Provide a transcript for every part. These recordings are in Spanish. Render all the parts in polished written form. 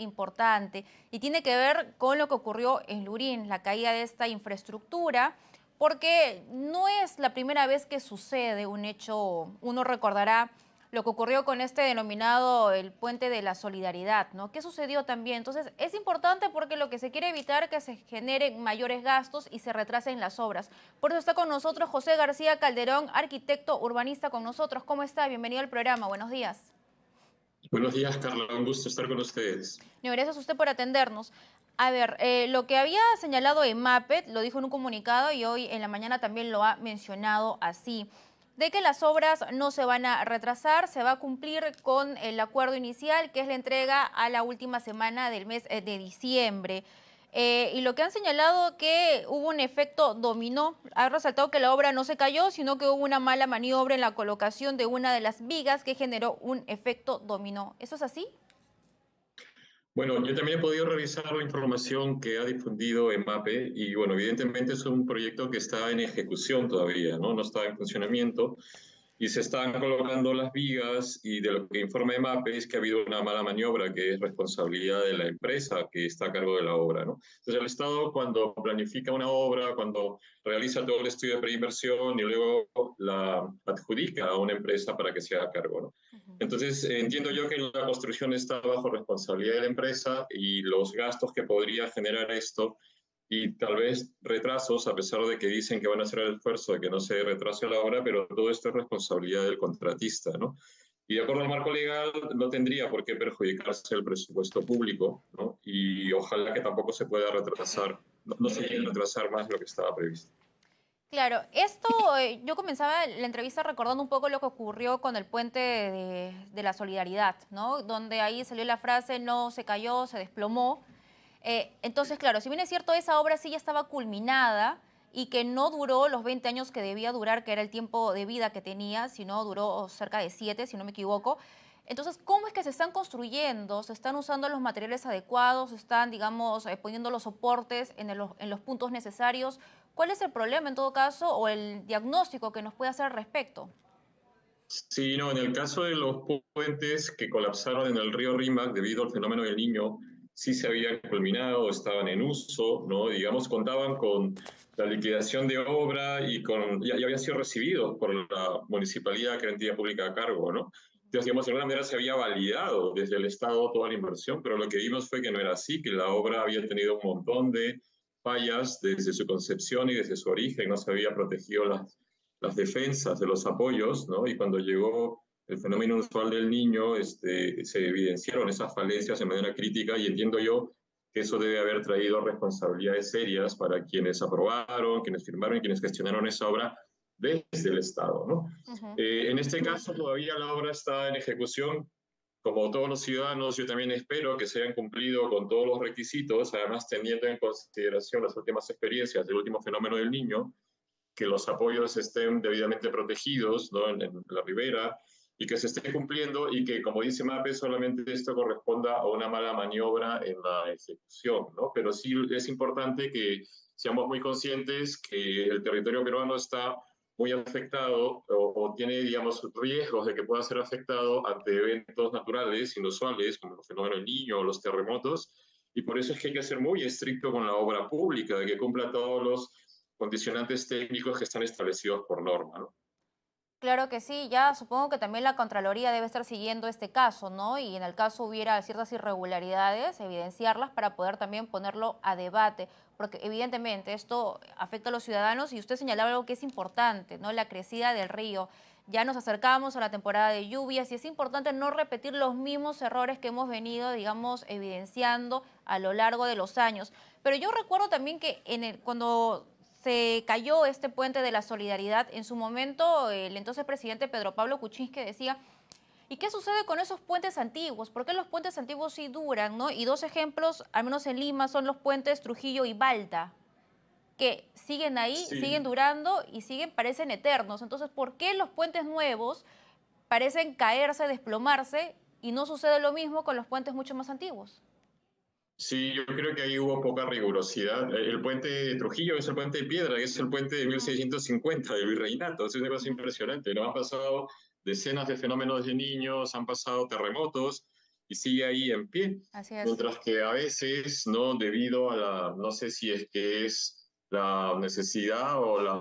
importante y tiene que ver con lo que ocurrió en Lurín, la caída de esta infraestructura, porque no es la primera vez que sucede un hecho. Uno recordará lo que ocurrió con este denominado el Puente de la Solidaridad, ¿no? ¿Qué sucedió también? Entonces, es importante porque lo que se quiere evitar es que se generen mayores gastos y se retrasen las obras. Por eso está con nosotros José García Calderón, arquitecto urbanista con nosotros. ¿Cómo está? Bienvenido al programa. Buenos días. Buenos días, Carla. Un gusto estar con ustedes. No, gracias a usted por atendernos. A ver, lo que había señalado EMAPET lo dijo en un comunicado y hoy en la mañana también lo ha mencionado así, de que las obras no se van a retrasar, se va a cumplir con el acuerdo inicial, que es la entrega a la última semana del mes de diciembre. Y lo que han señalado que hubo un efecto dominó, ha resaltado que la obra no se cayó, sino que hubo una mala maniobra en la colocación de una de las vigas que generó un efecto dominó. ¿Eso es así? Bueno, yo también he podido revisar la información que ha difundido EMAPE y, bueno, evidentemente es un proyecto que está en ejecución todavía, ¿no? No está en funcionamiento y se están colocando las vigas y de lo que informa EMAPE es que ha habido una mala maniobra que es responsabilidad de la empresa que está a cargo de la obra, ¿no? Entonces, el Estado cuando planifica una obra, cuando realiza todo el estudio de preinversión y luego la adjudica a una empresa para que se haga cargo, ¿no? Entonces, entiendo yo que la construcción está bajo responsabilidad de la empresa y los gastos que podría generar esto y tal vez retrasos, a pesar de que dicen que van a hacer el esfuerzo de que no se retrase la obra, pero todo esto es responsabilidad del contratista, ¿no? Y de acuerdo al marco legal no tendría por qué perjudicarse el presupuesto público, ¿no? Y ojalá que tampoco se pueda retrasar, no se llegue a retrasar más de lo que estaba previsto. Claro, esto yo comenzaba la entrevista recordando un poco lo que ocurrió con el puente de la Solidaridad, ¿no? Donde ahí salió la frase no se cayó, se desplomó. Entonces, claro, si bien es cierto, esa obra sí ya estaba culminada y que no duró los 20 años que debía durar, que era el tiempo de vida que tenía, sino duró cerca de 7, si no me equivoco. Entonces, ¿cómo es que se están construyendo? ¿Se están usando los materiales adecuados? ¿Se están, digamos, poniendo los soportes en los puntos necesarios? ¿Cuál es el problema en todo caso o el diagnóstico que nos puede hacer al respecto? Sí, no, en el caso de los puentes que colapsaron en el río Rímac debido al fenómeno del Niño, sí se habían culminado, estaban en uso, ¿no? Digamos, contaban con la liquidación de obra y ya habían sido recibidos por la municipalidad que era entidad pública a cargo, ¿no? Entonces, digamos, de alguna manera se había validado desde el Estado toda la inversión, pero lo que vimos fue que no era así, que la obra había tenido un montón de fallas desde su concepción y desde su origen, no se había protegido las defensas de los apoyos, ¿no? Y cuando llegó el fenómeno usual del niño, se evidenciaron esas falencias de manera crítica y entiendo yo que eso debe haber traído responsabilidades serias para quienes aprobaron, quienes firmaron y quienes gestionaron esa obra desde el Estado, ¿no? Ujú. En este caso todavía la obra está en ejecución. Como todos los ciudadanos, yo también espero que se hayan cumplido con todos los requisitos, además teniendo en consideración las últimas experiencias del último fenómeno del niño, que los apoyos estén debidamente protegidos, ¿no? En la ribera y que se esté cumpliendo y que, como dice MAPE, solamente esto corresponda a una mala maniobra en la ejecución, ¿no? Pero sí es importante que seamos muy conscientes que el territorio peruano está muy afectado o tiene, digamos, riesgos de que pueda ser afectado ante eventos naturales inusuales, como el fenómeno del Niño o los terremotos, y por eso es que hay que ser muy estricto con la obra pública, de que cumpla todos los condicionantes técnicos que están establecidos por norma, ¿no? Claro que sí, ya supongo que también la Contraloría debe estar siguiendo este caso, ¿no? Y en el caso hubiera ciertas irregularidades, evidenciarlas para poder también ponerlo a debate, porque evidentemente esto afecta a los ciudadanos y usted señalaba algo que es importante, ¿no? La crecida del río. Ya nos acercamos a la temporada de lluvias y es importante no repetir los mismos errores que hemos venido, digamos, evidenciando a lo largo de los años. Pero yo recuerdo también que cuando se cayó este puente de la Solidaridad, en su momento el entonces presidente Pedro Pablo Kuczynski decía, ¿y qué sucede con esos puentes antiguos? ¿Por qué los puentes antiguos sí duran, no? Y dos ejemplos, al menos en Lima, son los puentes Trujillo y Balta, que siguen ahí, siguen Sí, durando y siguen, parecen eternos. Entonces, ¿por qué los puentes nuevos parecen caerse, desplomarse y no sucede lo mismo con los puentes mucho más antiguos? sí, yo creo que ahí hubo poca rigurosidad. El puente de Trujillo es el puente de piedra, que es el puente de Ujú, 1650 del Virreinato. Es una cosa ujú. impresionante, ¿no? Han pasado decenas de fenómenos de niños, han pasado terremotos, y sigue ahí en pie. Así es. Mientras que a veces, ¿no? Debido a la, no sé si es que es la necesidad o la,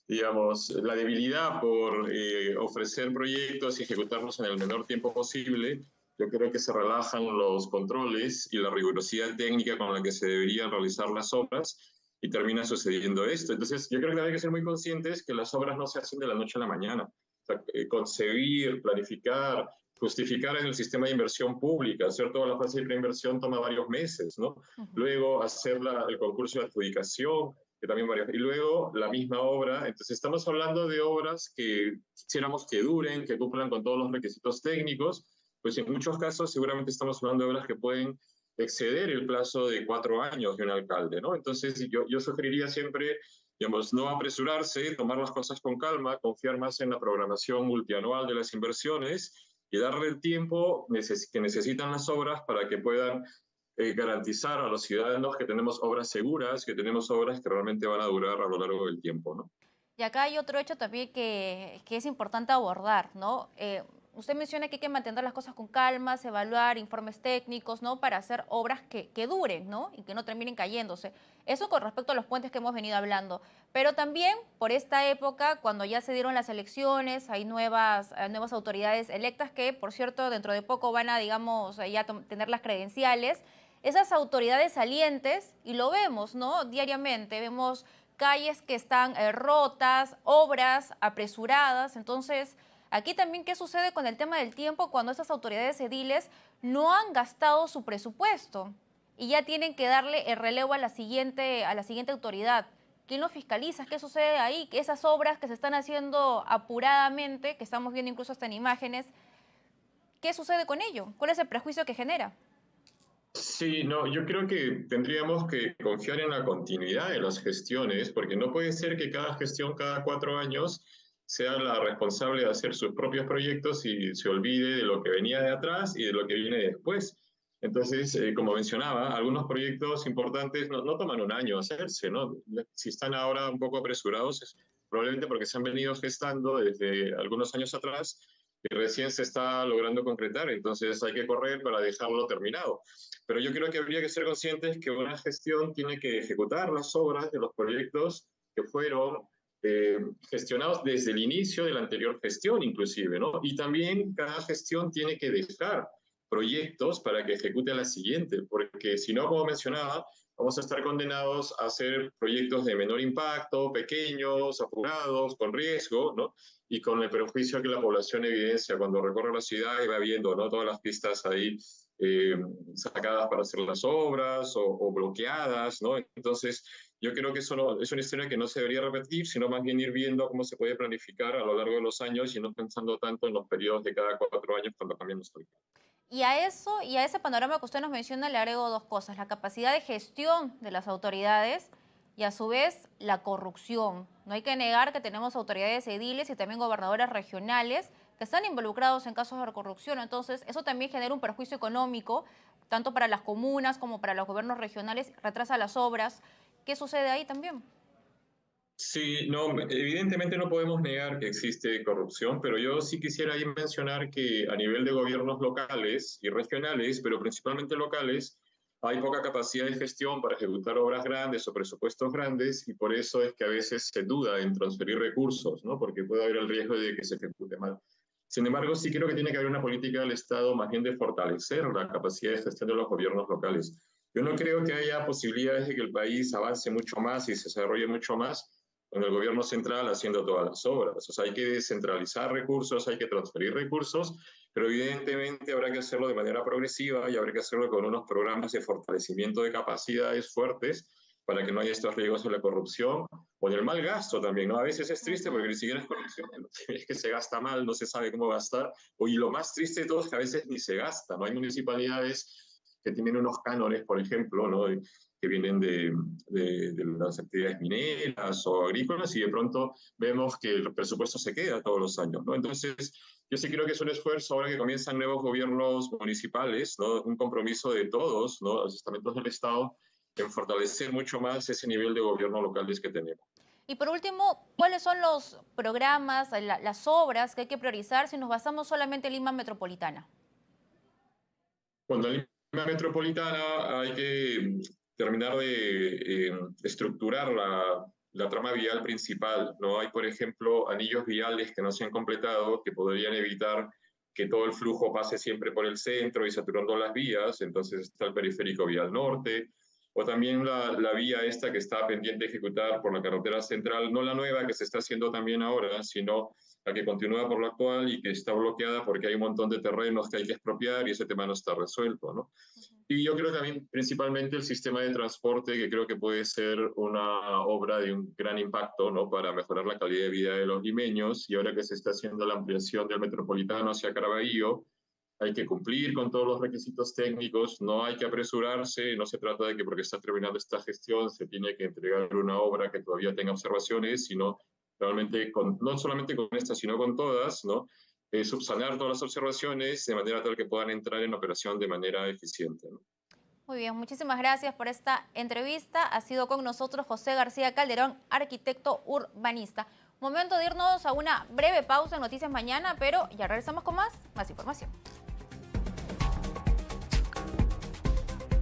digamos, la debilidad por ofrecer proyectos y ejecutarlos en el menor tiempo posible, yo creo que se relajan los controles y la rigurosidad técnica con la que se deberían realizar las obras y termina sucediendo esto. Entonces, yo creo que hay que ser muy conscientes que las obras no se hacen de la noche a la mañana. O sea, concebir, planificar, justificar en el sistema de inversión pública, hacer toda la fase de preinversión toma varios meses, ¿no? Ujú. Luego hacer el concurso de adjudicación, que también varios, y luego la misma obra. Entonces estamos hablando de obras que quisiéramos que duren, que cumplan con todos los requisitos técnicos, pues en muchos casos seguramente estamos hablando de obras que pueden exceder el plazo de 4 años de un alcalde, ¿no? Entonces yo sugeriría siempre, digamos, no apresurarse, tomar las cosas con calma, confiar más en la programación multianual de las inversiones y darle el tiempo que necesitan las obras para que puedan garantizar a los ciudadanos que tenemos obras seguras, que tenemos obras que realmente van a durar a lo largo del tiempo, ¿no? Y acá hay otro hecho también que es importante abordar, ¿no? Usted menciona que hay que mantener las cosas con calma, evaluar informes técnicos, ¿no? Para hacer obras que duren, ¿no? Y que no terminen cayéndose. Eso con respecto a los puentes que hemos venido hablando. Pero también por esta época, cuando ya se dieron las elecciones, hay nuevas autoridades electas que, por cierto, dentro de poco van a, digamos, ya tener las credenciales. Esas autoridades salientes, y lo vemos, ¿no? Diariamente, vemos calles que están rotas, obras apresuradas. Entonces, aquí también, ¿qué sucede con el tema del tiempo cuando estas autoridades ediles no han gastado su presupuesto y ya tienen que darle el relevo a la siguiente autoridad? ¿Quién lo fiscaliza? ¿Qué sucede ahí? Que esas obras que se están haciendo apuradamente, que estamos viendo incluso hasta en imágenes, ¿qué sucede con ello? ¿Cuál es el prejuicio que genera? Sí, no, yo creo que tendríamos que confiar en la continuidad de las gestiones, porque no puede ser que cada gestión, cada 4 años, sea la responsable de hacer sus propios proyectos y se olvide de lo que venía de atrás y de lo que viene después. Entonces, como mencionaba, algunos proyectos importantes no toman un año hacerse, ¿no? Si están ahora un poco apresurados, es probablemente porque se han venido gestando desde algunos años atrás y recién se está logrando concretar, entonces hay que correr para dejarlo terminado. Pero yo creo que habría que ser conscientes que una gestión tiene que ejecutar las obras de los proyectos que fueron eh, gestionados desde el inicio de la anterior gestión, inclusive, ¿no? Y también cada gestión tiene que dejar proyectos para que ejecute la siguiente, porque si no, como mencionaba, vamos a estar condenados a hacer proyectos de menor impacto, pequeños, apurados, con riesgo, ¿no? Y con el perjuicio que la población evidencia cuando recorre la ciudad y va viendo, ¿no? Todas las pistas ahí eh, sacadas para hacer las obras o bloqueadas, ¿no? Entonces, yo creo que eso no, es una historia que no se debería repetir, sino más bien ir viendo cómo se puede planificar a lo largo de los años y no pensando tanto en los periodos de cada 4 años cuando cambian los políticos. Y a eso, y a ese panorama que usted nos menciona, le agrego dos cosas: la capacidad de gestión de las autoridades y a su vez la corrupción. No hay que negar que tenemos autoridades ediles y también gobernadores regionales que están involucrados en casos de corrupción. Entonces, eso también genera un perjuicio económico, tanto para las comunas como para los gobiernos regionales, retrasa las obras. ¿Qué sucede ahí también? Sí, no, evidentemente no podemos negar que existe corrupción, pero yo sí quisiera ahí mencionar que a nivel de gobiernos locales y regionales, pero principalmente locales, hay poca capacidad de gestión para ejecutar obras grandes o presupuestos grandes y por eso es que a veces se duda en transferir recursos, ¿no? Porque puede haber el riesgo de que se ejecute mal. Sin embargo, sí creo que tiene que haber una política del Estado más bien de fortalecer la capacidad de gestión de los gobiernos locales. Yo no creo que haya posibilidades de que el país avance mucho más y se desarrolle mucho más con el gobierno central haciendo todas las obras. O sea, hay que descentralizar recursos, hay que transferir recursos, pero evidentemente habrá que hacerlo de manera progresiva y habrá que hacerlo con unos programas de fortalecimiento de capacidades fuertes para que no haya estos riesgos de la corrupción o del mal gasto también, ¿no? A veces es triste porque Ujú. ni siquiera es corrupción, es que se gasta mal, no se sabe cómo gastar, y lo más triste de todo es que a veces ni se gasta, ¿no? Hay municipalidades que tienen unos cánones, por ejemplo, ¿no? Que vienen de las actividades mineras o agrícolas y de pronto vemos que el presupuesto se queda todos los años, ¿no? Entonces, yo sí creo que es un esfuerzo ahora que comienzan nuevos gobiernos municipales, ¿no? Un compromiso de todos, ¿no? Los estamentos del Estado en fortalecer mucho más ese nivel de gobierno locales que tenemos. Y por último, ¿cuáles son los programas, las obras que hay que priorizar si nos basamos solamente en Lima Metropolitana? Cuando la línea metropolitana hay que terminar de estructurar la trama vial principal, ¿no? Hay, por ejemplo, anillos viales que no se han completado, que podrían evitar que todo el flujo pase siempre por el centro y saturando las vías. Entonces está el periférico vial norte, o también la vía esta que está pendiente de ejecutar por la carretera central, no la nueva que se está haciendo también ahora, sino la que continúa por la actual y que está bloqueada porque hay un montón de terrenos que hay que expropiar y ese tema no está resuelto, ¿no? Y yo creo también principalmente el sistema de transporte, que creo que puede ser una obra de un gran impacto, ¿no? Para mejorar la calidad de vida de los limeños, y ahora que se está haciendo la ampliación del metropolitano hacia Caraballo, hay que cumplir con todos los requisitos técnicos, no hay que apresurarse, no se trata de que porque está terminando esta gestión se tiene que entregar una obra que todavía tenga observaciones, sino realmente no solamente con esta, sino con todas, ¿no? Subsanar todas las observaciones de manera tal que puedan entrar en operación de manera eficiente, ¿no? Muy bien, muchísimas gracias por esta entrevista. Ha sido con nosotros José García Calderón, arquitecto urbanista. Momento de irnos a una breve pausa en Noticias Mañana, pero ya regresamos con más información.